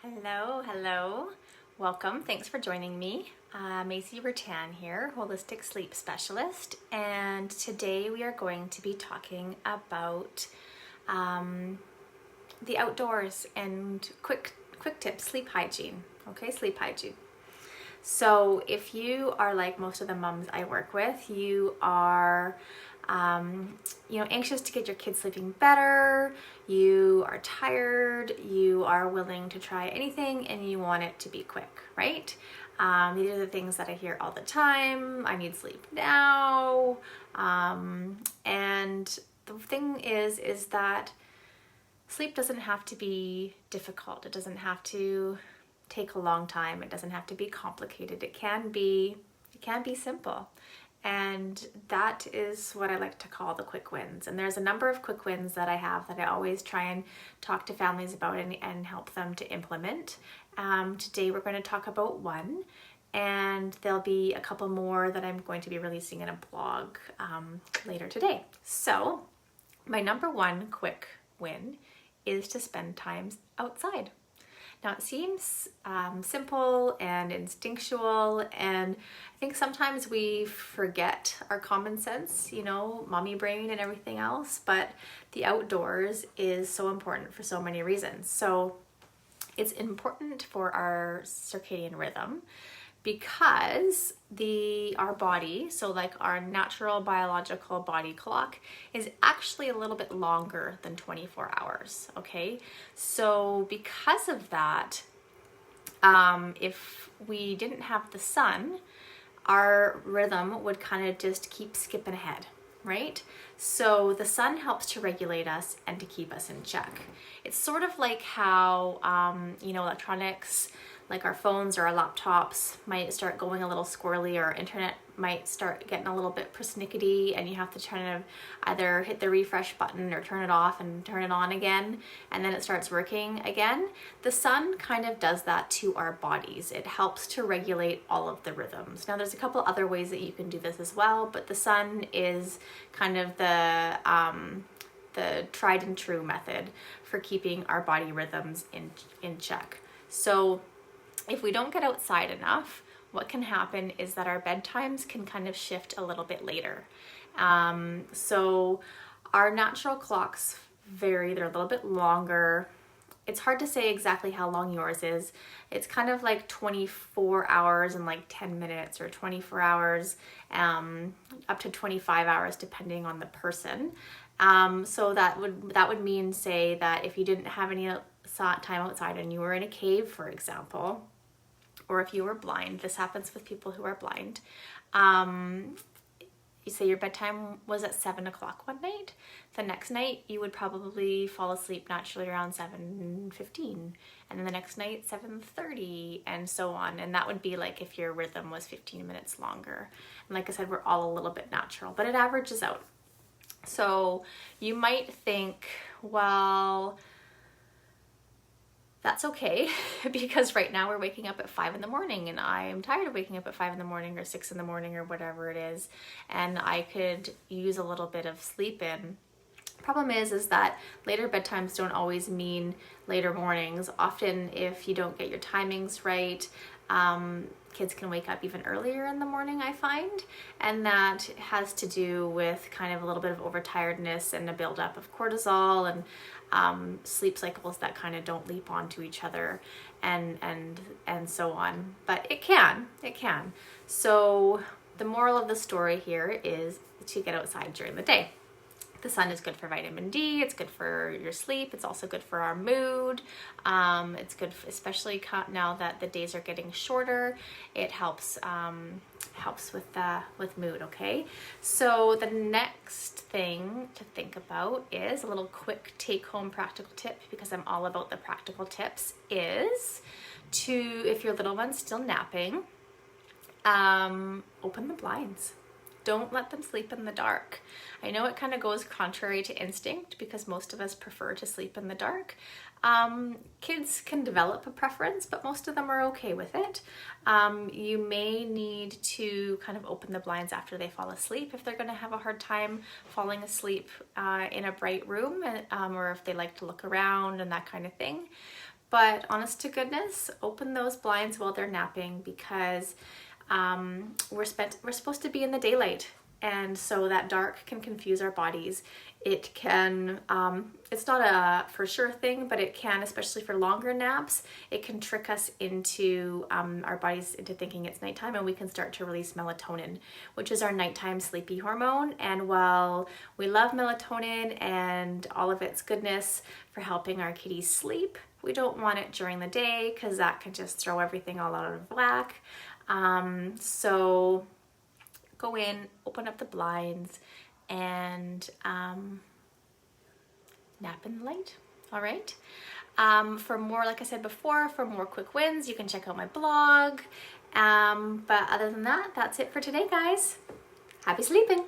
Hello. Welcome. Thanks for joining me. Maisie Zzz here, holistic sleep specialist, and today we are going to be talking about the outdoors and quick tips, sleep hygiene. Okay, sleep hygiene. So if you are like most of the moms I work with, you are anxious to get your kids sleeping better, you are tired, you are willing to try anything, and you want it to be quick, right? These are the things that I hear all the time. I need sleep now. And the thing is that sleep doesn't have to be difficult. It doesn't have to take a long time. It doesn't have to be complicated. It can be simple. And that is what I like to call the quick wins. And there's a number of quick wins that I have that I always try and talk to families about and help them to implement. Today we're going to talk about one, and there'll be a couple more that I'm going to be releasing in a blog later today. So my number one quick win is to spend time outside. Now it seems simple and instinctual, and I think sometimes we forget our common sense, mommy brain and everything else, but the outdoors is so important for so many reasons. So it's important for our circadian rhythm because our body, so like our natural biological body clock, is actually a little bit longer than 24 hours, okay? So because of that, if we didn't have the sun, our rhythm would kind of just keep skipping ahead, right? So the sun helps to regulate us and to keep us in check. It's sort of like how, electronics, like our phones or our laptops might start going a little squirrely, or our internet might start getting a little bit persnickety, and you have to kind of either hit the refresh button or turn it off and turn it on again, and then it starts working again. The sun kind of does that to our bodies. It helps to regulate all of the rhythms. Now there's a couple other ways that you can do this as well, but the sun is kind of the tried and true method for keeping our body rhythms in check. So if we don't get outside enough, what can happen is that our bedtimes can kind of shift a little bit later. So our natural clocks vary, they're a little bit longer. It's hard to say exactly how long yours is. It's kind of like 24 hours and like 10 minutes, or 24 hours up to 25 hours depending on the person. So that would mean, say, that if you didn't have any time outside and you were in a cave, for example, or if you were blind, this happens with people who are blind, you say your bedtime was at 7 o'clock one night, the next night you would probably fall asleep naturally around 7:15, and then the next night 7:30, and so on. And that would be like if your rhythm was 15 minutes longer. And like I said, we're all a little bit natural, but it averages out. So you might think, well, that's okay, because right now we're waking up at 5 in the morning, and I'm tired of waking up at 5 in the morning or 6 in the morning or whatever it is, and I could use a little bit of sleep in. Problem is that later bedtimes don't always mean later mornings. Often if you don't get your timings right, kids can wake up even earlier in the morning, I find, and that has to do with kind of a little bit of overtiredness and a buildup of cortisol and sleep cycles that kind of don't leap onto each other, and so on. But it can. So the moral of the story here is to get outside during the day. The sun is good for vitamin D, it's good for your sleep, it's also good for our mood. It's good, especially now that the days are getting shorter. It helps with mood, okay? So the next thing to think about is a little quick take-home practical tip, because I'm all about the practical tips, is to, if your little one's still napping, open the blinds. Don't let them sleep in the dark. I know it kind of goes contrary to instinct, because most of us prefer to sleep in the dark. Kids can develop a preference, but most of them are okay with it. You may need to kind of open the blinds after they fall asleep if they're going to have a hard time falling asleep in a bright room, or if they like to look around and that kind of thing. but honest to goodness, open those blinds while they're napping, because we're supposed to be in the daylight, and so that dark can confuse our bodies. It can, it's not a for sure thing, but it can, especially for longer naps, it can trick us into our bodies into thinking it's nighttime, and we can start to release melatonin, which is our nighttime sleepy hormone. And while we love melatonin and all of its goodness for helping our kitties sleep, we don't want it during the day, because that can just throw everything all out of whack. So go in, open up the blinds, and nap in the light. All right. For more, like I said before, for more quick wins, you can check out my blog. But other than that, that's it for today, guys. Happy sleeping.